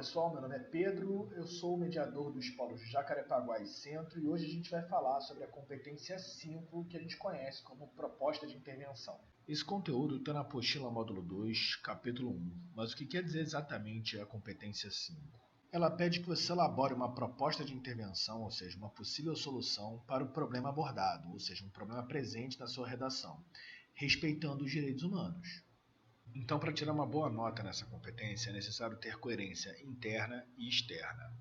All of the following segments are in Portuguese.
pessoal, meu nome é Pedro, eu sou o mediador dos polos Jacarepaguá e Centro e hoje a gente vai falar sobre a competência 5 que a gente conhece como proposta de intervenção. Esse conteúdo está na apostila módulo 2, capítulo 1, mas o que quer dizer exatamente a competência 5? Ela pede que você elabore uma proposta de intervenção, ou seja, uma possível solução para o problema abordado, ou seja, um problema presente na sua redação, respeitando os direitos humanos. Então, para tirar uma boa nota nessa competência, é necessário ter coerência interna e externa.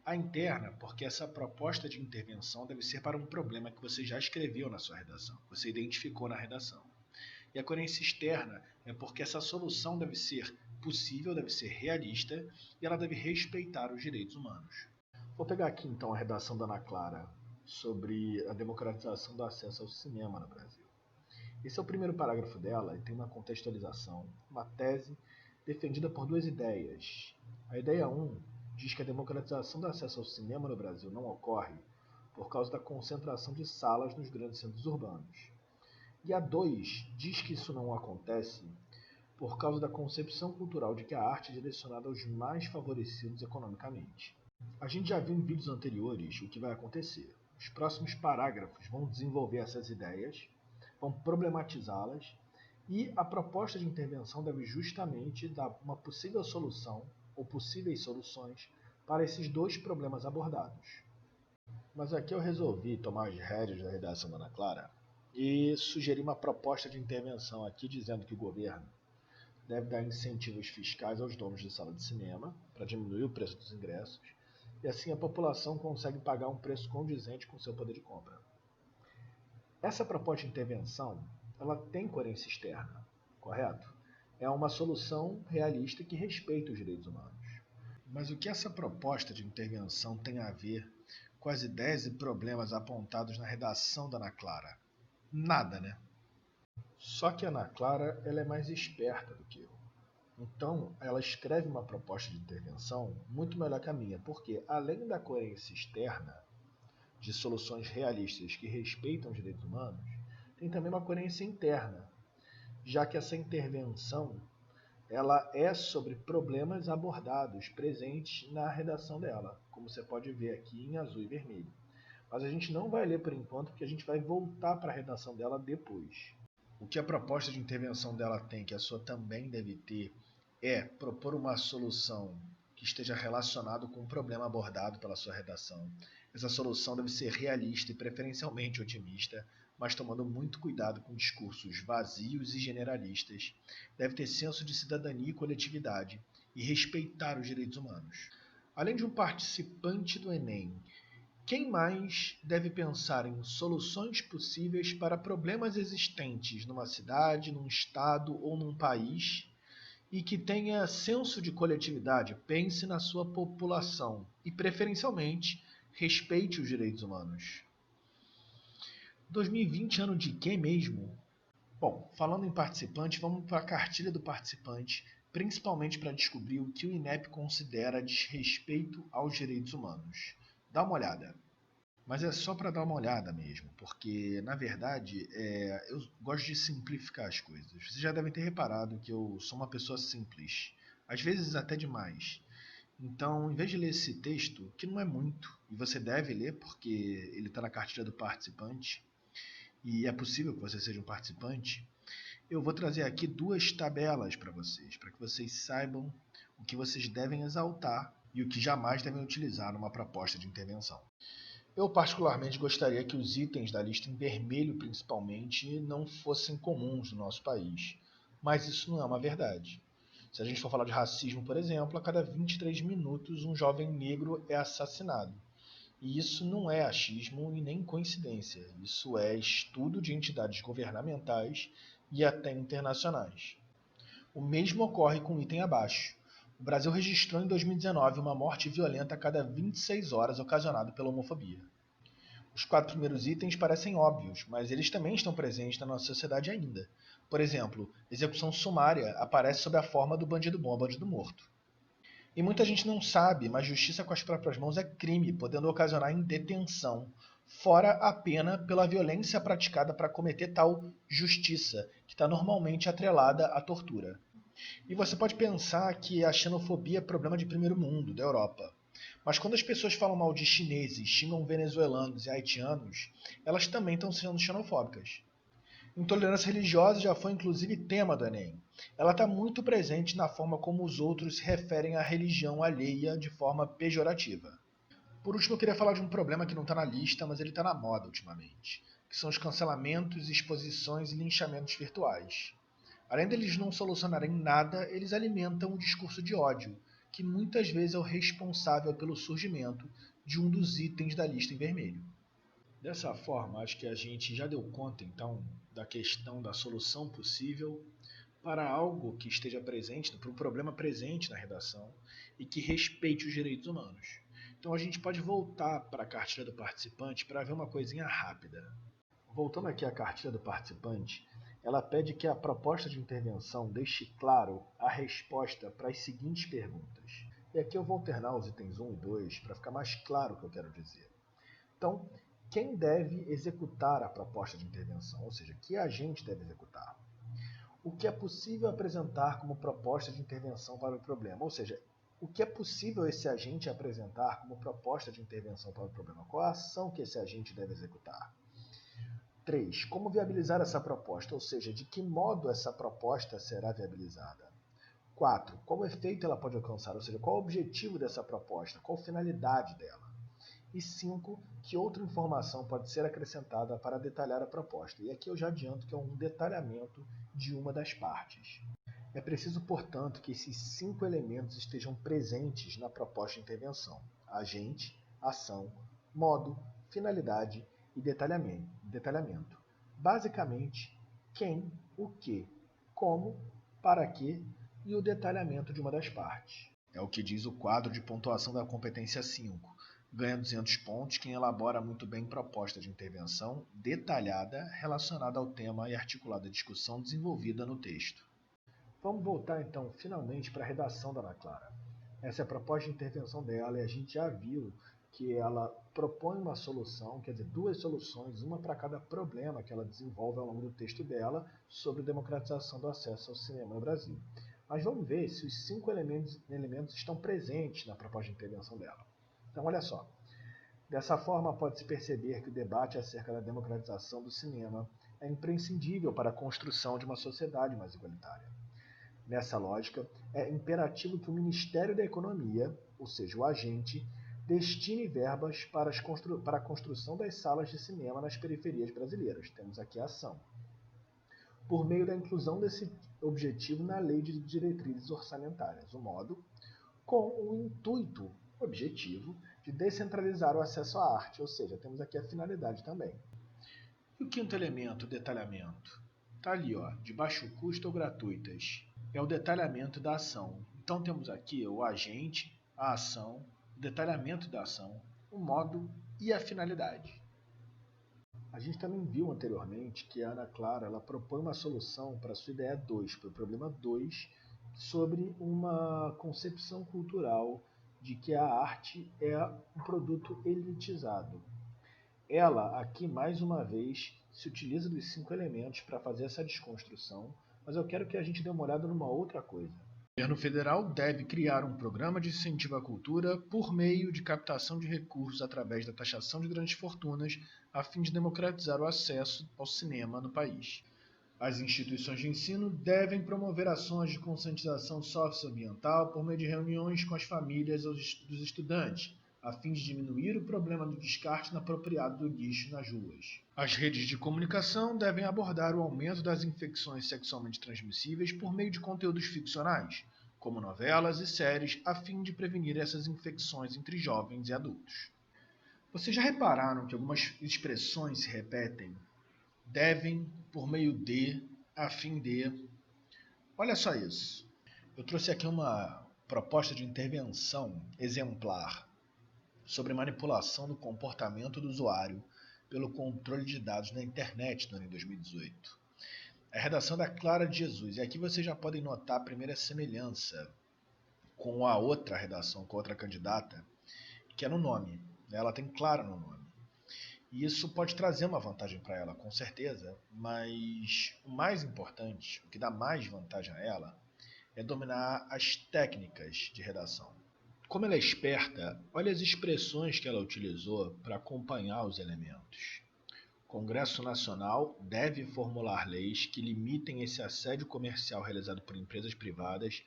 A interna, porque essa proposta de intervenção deve ser para um problema que você já escreveu na sua redação, que você identificou na redação. E a coerência externa é porque essa solução deve ser possível, deve ser realista e ela deve respeitar os direitos humanos. Vou pegar aqui então a redação da Ana Clara sobre a democratização do acesso ao cinema no Brasil. Esse é o primeiro parágrafo dela e tem uma contextualização, uma tese defendida por duas ideias. A ideia 1 diz que a democratização do acesso ao cinema no Brasil não ocorre por causa da concentração de salas nos grandes centros urbanos. E a 2 diz que isso não acontece por causa da concepção cultural de que a arte é direcionada aos mais favorecidos economicamente. A gente já viu em vídeos anteriores o que vai acontecer. Os próximos parágrafos vão desenvolver essas ideias, vão problematizá-las e a proposta de intervenção deve justamente dar uma possível solução ou possíveis soluções para esses dois problemas abordados. Mas aqui eu resolvi tomar as rédeas da redação da Ana Clara e sugerir uma proposta de intervenção aqui dizendo que o governo deve dar incentivos fiscais aos donos de sala de cinema para diminuir o preço dos ingressos e assim a população consegue pagar um preço condizente com seu poder de compra. Essa proposta de intervenção, ela tem coerência externa, correto? É uma solução realista que respeita os direitos humanos. Mas o que essa proposta de intervenção tem a ver com as ideias e problemas apontados na redação da Ana Clara? Nada, né? Só que a Ana Clara, ela é mais esperta do que eu. Então, ela escreve uma proposta de intervenção muito melhor que a minha, porque além da coerência externa, de soluções realistas que respeitam os direitos humanos, tem também uma coerência interna, já que essa intervenção ela é sobre problemas abordados, presentes na redação dela, como você pode ver aqui em azul e vermelho. Mas a gente não vai ler por enquanto, porque a gente vai voltar para a redação dela depois. O que a proposta de intervenção dela tem, que a sua também deve ter, é propor uma solução que esteja relacionado com o problema abordado pela sua redação. Essa solução deve ser realista e preferencialmente otimista, mas tomando muito cuidado com discursos vazios e generalistas. Deve ter senso de cidadania e coletividade e respeitar os direitos humanos. Além de um participante do Enem, quem mais deve pensar em soluções possíveis para problemas existentes numa cidade, num estado ou num país e que tenha senso de coletividade, pense na sua população e, preferencialmente, respeite os direitos humanos? 2020 ano de quê mesmo? Bom, falando em participante, vamos para a cartilha do participante, principalmente para descobrir o que o INEP considera desrespeito aos direitos humanos. Dá uma olhada. Mas é só para dar uma olhada mesmo, porque, na verdade, eu gosto de simplificar as coisas. Vocês já devem ter reparado que eu sou uma pessoa simples, às vezes até demais. Então, em vez de ler esse texto, que não é muito, e você deve ler porque ele está na cartilha do participante, e é possível que você seja um participante, eu vou trazer aqui duas tabelas para que vocês saibam o que vocês devem exaltar e o que jamais devem utilizar numa proposta de intervenção. Eu particularmente gostaria que os itens da lista em vermelho, principalmente, não fossem comuns no nosso país, mas isso não é uma verdade. Se a gente for falar de racismo, por exemplo, a cada 23 minutos um jovem negro é assassinado. E isso não é achismo e nem coincidência, isso é estudo de entidades governamentais e até internacionais. O mesmo ocorre com o item abaixo. O Brasil registrou em 2019 uma morte violenta a cada 26 horas ocasionada pela homofobia. Os 4 primeiros itens parecem óbvios, mas eles também estão presentes na nossa sociedade ainda. Por exemplo, execução sumária aparece sob a forma do bandido bom ao bandido morto. E muita gente não sabe, mas justiça com as próprias mãos é crime, podendo ocasionar detenção, fora a pena pela violência praticada para cometer tal justiça, que está normalmente atrelada à tortura. E você pode pensar que a xenofobia é problema de primeiro mundo, da Europa. Mas quando as pessoas falam mal de chineses, xingam venezuelanos e haitianos, elas também estão sendo xenofóbicas. Intolerância religiosa já foi inclusive tema do Enem. Ela está muito presente na forma como os outros se referem à religião alheia de forma pejorativa. Por último, eu queria falar de um problema que não está na lista, mas ele está na moda ultimamente, que são os cancelamentos, exposições e linchamentos virtuais. Além deles não solucionarem nada, eles alimentam o discurso de ódio, que muitas vezes é o responsável pelo surgimento de um dos itens da lista em vermelho. Dessa forma, acho que a gente já deu conta, então, da questão da solução possível para algo que esteja presente, para um problema presente na redação e que respeite os direitos humanos. Então a gente pode voltar para a cartilha do participante para ver uma coisinha rápida. Voltando aqui à cartilha do participante, ela pede que a proposta de intervenção deixe claro a resposta para as seguintes perguntas. E aqui eu vou alternar os itens 1 e 2 para ficar mais claro o que eu quero dizer. Então, quem deve executar a proposta de intervenção? Ou seja, que agente deve executar? O que é possível apresentar como proposta de intervenção para o problema? Ou seja, o que é possível esse agente apresentar como proposta de intervenção para o problema? Qual a ação que esse agente deve executar? 3. Como viabilizar essa proposta? Ou seja, de que modo essa proposta será viabilizada? 4. Qual efeito ela pode alcançar? Ou seja, qual o objetivo dessa proposta? Qual a finalidade dela? E 5. Que outra informação pode ser acrescentada para detalhar a proposta? E aqui eu já adianto que é um detalhamento de uma das partes. É preciso, portanto, que esses 5 elementos estejam presentes na proposta de intervenção: agente, ação, modo, finalidade e detalhamento. Basicamente, quem, o que, como, para quê e o detalhamento de uma das partes. É o que diz o quadro de pontuação da competência 5. Ganha 200 pontos quem elabora muito bem proposta de intervenção detalhada relacionada ao tema e articulada a discussão desenvolvida no texto. Vamos voltar então finalmente para a redação da Ana Clara. Essa é a proposta de intervenção dela e a gente já viu que ela propõe uma solução, quer dizer, 2 soluções, uma para cada problema que ela desenvolve ao longo do texto dela sobre democratização do acesso ao cinema no Brasil. Mas vamos ver se os 5 elementos estão presentes na proposta de intervenção dela. Então, olha só. Dessa forma, pode-se perceber que o debate acerca da democratização do cinema é imprescindível para a construção de uma sociedade mais igualitária. Nessa lógica, é imperativo que o Ministério da Economia, ou seja, o agente, destine verbas para a construção das salas de cinema nas periferias brasileiras. Temos aqui a ação. Por meio da inclusão desse objetivo na Lei de Diretrizes Orçamentárias, o modo, com o intuito objetivo de descentralizar o acesso à arte, ou seja, temos aqui a finalidade também. E o quinto elemento, o detalhamento? Está ali, ó, de baixo custo ou gratuitas. É o detalhamento da ação. Então temos aqui o agente, a ação, o detalhamento da ação, o modo e a finalidade. A gente também viu anteriormente que a Ana Clara ela propõe uma solução para a sua ideia 2, para o problema 2, sobre uma concepção cultural de que a arte é um produto elitizado. Ela, aqui mais uma vez, se utiliza dos 5 elementos para fazer essa desconstrução, mas eu quero que a gente dê uma olhada numa outra coisa. O governo federal deve criar um programa de incentivo à cultura por meio de captação de recursos através da taxação de grandes fortunas, a fim de democratizar o acesso ao cinema no país. As instituições de ensino devem promover ações de conscientização socioambiental por meio de reuniões com as famílias dos estudantes, a fim de diminuir o problema do descarte inapropriado do lixo nas ruas. As redes de comunicação devem abordar o aumento das infecções sexualmente transmissíveis por meio de conteúdos ficcionais, como novelas e séries, a fim de prevenir essas infecções entre jovens e adultos. Vocês já repararam que algumas expressões se repetem? Devem, por meio de, a fim de. Olha só isso. Eu trouxe aqui uma proposta de intervenção exemplar sobre manipulação do comportamento do usuário pelo controle de dados na internet no ano de 2018. A redação da Clara de Jesus. E aqui vocês já podem notar a primeira semelhança com a outra redação, com a outra candidata, que é no nome. Ela tem Clara no nome. E isso pode trazer uma vantagem para ela, com certeza, mas o mais importante, o que dá mais vantagem a ela, é dominar as técnicas de redação. Como ela é esperta, olha as expressões que ela utilizou para acompanhar os elementos. O Congresso Nacional deve formular leis que limitem esse assédio comercial realizado por empresas privadas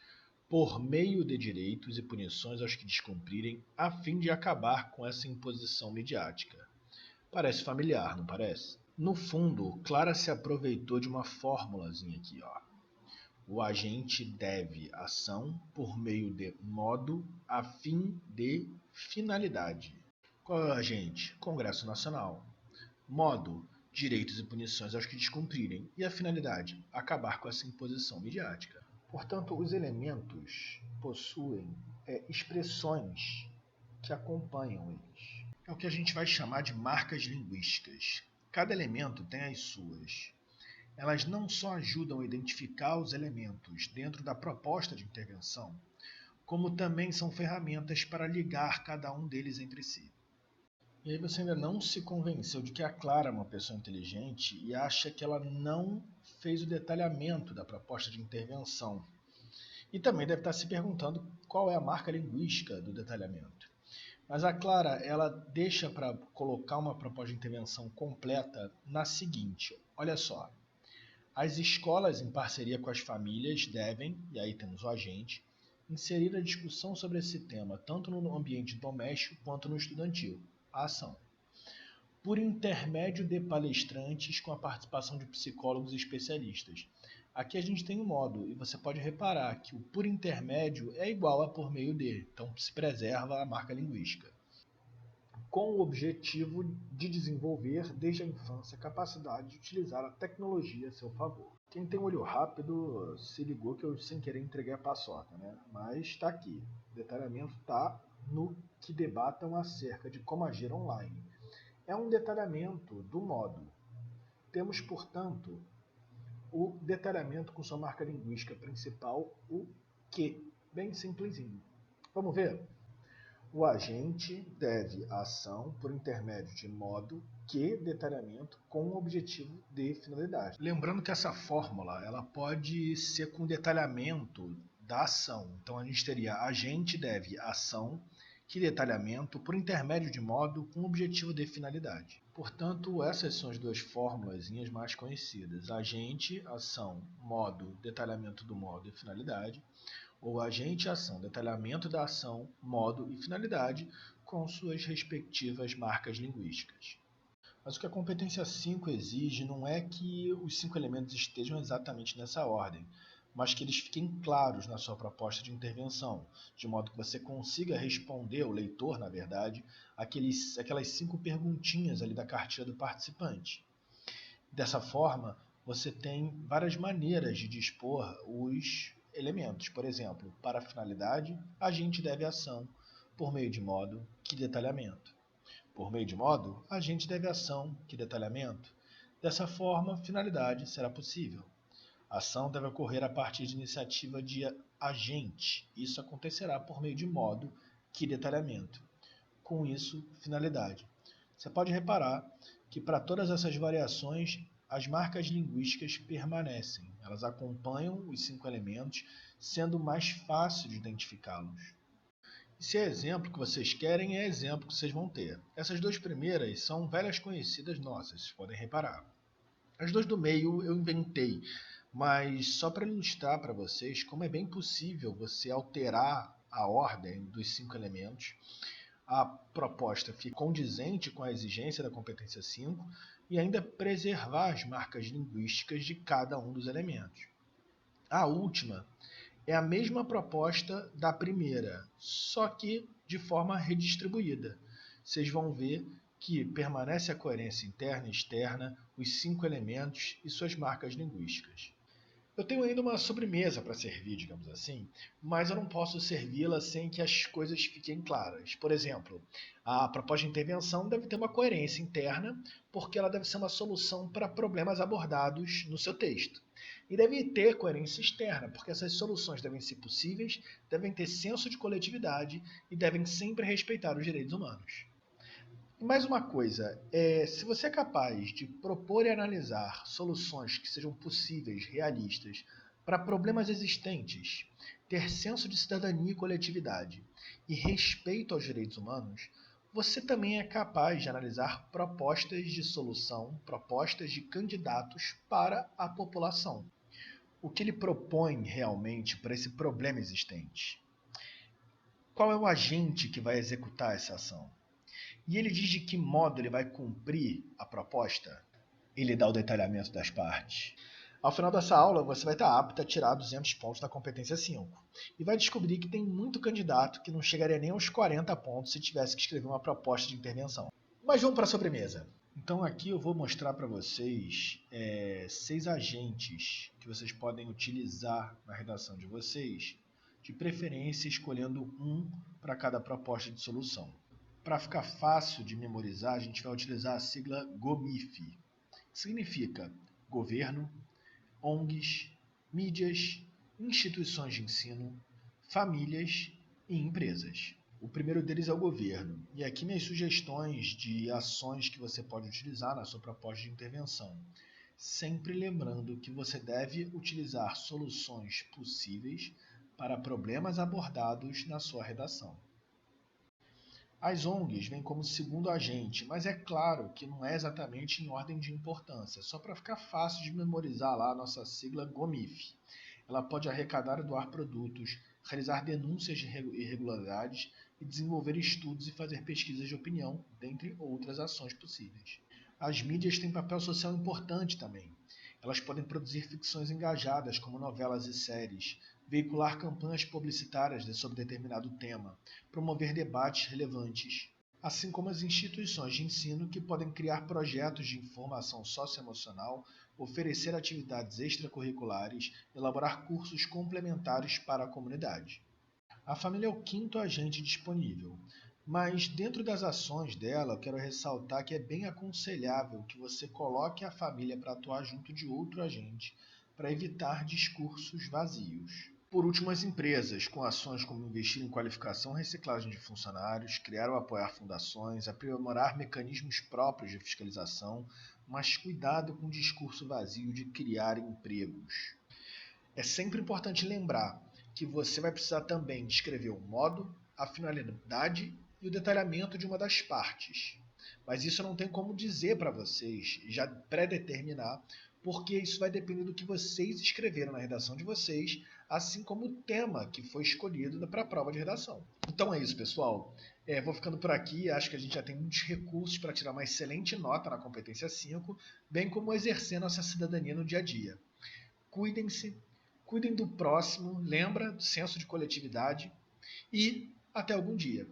por meio de direitos e punições aos que descumprirem, a fim de acabar com essa imposição midiática. Parece familiar, não parece? No fundo, Clara se aproveitou de uma fórmulazinha aqui, ó. O agente deve ação por meio de modo, a fim de finalidade. Qual é o agente? Congresso Nacional. Modo, direitos e punições aos que descumprirem. E a finalidade? Acabar com essa imposição midiática. Portanto, os elementos possuem expressões que acompanham eles. É o que a gente vai chamar de marcas linguísticas. Cada elemento tem as suas. Elas não só ajudam a identificar os elementos dentro da proposta de intervenção, como também são ferramentas para ligar cada um deles entre si. E aí você ainda não se convenceu de que a Clara é uma pessoa inteligente e acha que ela não fez o detalhamento da proposta de intervenção. E também deve estar se perguntando qual é a marca linguística do detalhamento. Mas a Clara, ela deixa para colocar uma proposta de intervenção completa na seguinte, olha só. As escolas, em parceria com as famílias, devem, e aí temos o agente, inserir a discussão sobre esse tema tanto no ambiente doméstico quanto no estudantil, a ação. Por intermédio de palestrantes com a participação de psicólogos e especialistas. Aqui a gente tem um modo, e você pode reparar que o por intermédio é igual a por meio de, então se preserva a marca linguística. Com o objetivo de desenvolver desde a infância a capacidade de utilizar a tecnologia a seu favor. Quem tem olho rápido se ligou que eu sem querer entreguei a paçoca, né? Mas está aqui. O detalhamento está no que debatam acerca de como agir online. É um detalhamento do modo. Temos, portanto, o detalhamento com sua marca linguística principal, o que. Bem simplesinho. Vamos ver? O agente deve ação por intermédio de modo, que, detalhamento, com o objetivo de finalidade. Lembrando que essa fórmula ela pode ser com detalhamento da ação. Então a gente teria agente deve ação, que detalhamento, por intermédio de modo, com o objetivo de finalidade. Portanto, essas são as duas fórmulazinhas mais conhecidas. Agente, ação, modo, detalhamento do modo e finalidade. Ou agente, ação, detalhamento da ação, modo e finalidade, com suas respectivas marcas linguísticas. Mas o que a competência 5 exige não é que os 5 elementos estejam exatamente nessa ordem, mas que eles fiquem claros na sua proposta de intervenção, de modo que você consiga responder, o leitor, na verdade, aquelas 5 perguntinhas ali da cartilha do participante. Dessa forma, você tem várias maneiras de dispor os elementos. Por exemplo, para a finalidade, agente deve ação, por meio de modo, que detalhamento. Por meio de modo, agente deve ação, que detalhamento. Dessa forma, finalidade será possível. A ação deve ocorrer a partir de iniciativa de agente. Isso acontecerá por meio de modo, que detalhamento. Com isso, finalidade. Você pode reparar que para todas essas variações, as marcas linguísticas permanecem. Elas acompanham os 5 elementos, sendo mais fácil de identificá-los. Se é exemplo que vocês querem, é exemplo que vocês vão ter. Essas duas primeiras são velhas conhecidas nossas, vocês podem reparar. As duas do meio eu inventei, mas só para ilustrar para vocês como é bem possível você alterar a ordem dos 5 elementos. A proposta fica condizente com a exigência da competência 5 e ainda preservar as marcas linguísticas de cada um dos elementos. A última é a mesma proposta da primeira, só que de forma redistribuída. Vocês vão ver que permanece a coerência interna e externa, os 5 elementos e suas marcas linguísticas. Eu tenho ainda uma sobremesa para servir, digamos assim, mas eu não posso servi-la sem que as coisas fiquem claras. Por exemplo, a proposta de intervenção deve ter uma coerência interna, porque ela deve ser uma solução para problemas abordados no seu texto. E deve ter coerência externa, porque essas soluções devem ser possíveis, devem ter senso de coletividade e devem sempre respeitar os direitos humanos. E mais uma coisa, se você é capaz de propor e analisar soluções que sejam possíveis, realistas, Para problemas existentes, ter senso de cidadania e coletividade e respeito aos direitos humanos, você também é capaz de analisar propostas de solução, propostas de candidatos para a população. O que ele propõe realmente para esse problema existente? Qual é o agente que vai executar essa ação? E ele diz de que modo ele vai cumprir a proposta? Ele dá o detalhamento das partes. Ao final dessa aula, você vai estar apto a tirar 200 pontos da competência 5 e vai descobrir que tem muito candidato que não chegaria nem aos 40 pontos se tivesse que escrever uma proposta de intervenção. Mas vamos para a sobremesa. Então aqui eu vou mostrar para vocês 6 agentes que vocês podem utilizar na redação de vocês, de preferência escolhendo um para cada proposta de solução. Para ficar fácil de memorizar, a gente vai utilizar a sigla GOMIF, que significa Governo, ONGs, mídias, instituições de ensino, famílias e empresas. O primeiro deles é o governo, e aqui minhas sugestões de ações que você pode utilizar na sua proposta de intervenção. Sempre lembrando que você deve utilizar soluções possíveis para problemas abordados na sua redação. As ONGs vêm como segundo agente, mas é claro que não é exatamente em ordem de importância, só para ficar fácil de memorizar lá a nossa sigla GOMIF. Ela pode arrecadar e doar produtos, realizar denúncias de irregularidades e desenvolver estudos e fazer pesquisas de opinião, dentre outras ações possíveis. As mídias têm papel social importante também. Elas podem produzir ficções engajadas, como novelas e séries, veicular campanhas publicitárias sobre determinado tema, promover debates relevantes, assim como as instituições de ensino que podem criar projetos de informação socioemocional, oferecer atividades extracurriculares, elaborar cursos complementares para a comunidade. A família é o quinto agente disponível, mas dentro das ações dela, eu quero ressaltar que é bem aconselhável que você coloque a família para atuar junto de outro agente, para evitar discursos vazios. Por último, as empresas, com ações como investir em qualificação e reciclagem de funcionários, criar ou apoiar fundações, aprimorar mecanismos próprios de fiscalização, mas cuidado com o discurso vazio de criar empregos. É sempre importante lembrar que você vai precisar também descrever o modo, a finalidade e o detalhamento de uma das partes. Mas isso eu não tenho como dizer para vocês, já pré-determinar, porque isso vai depender do que vocês escreveram na redação de vocês, assim como o tema que foi escolhido para a prova de redação. Então é isso, pessoal. Vou ficando por aqui, acho que a gente já tem muitos recursos para tirar uma excelente nota na competência 5, bem como exercer nossa cidadania no dia a dia. Cuidem-se, cuidem do próximo, lembra do senso de coletividade e até algum dia.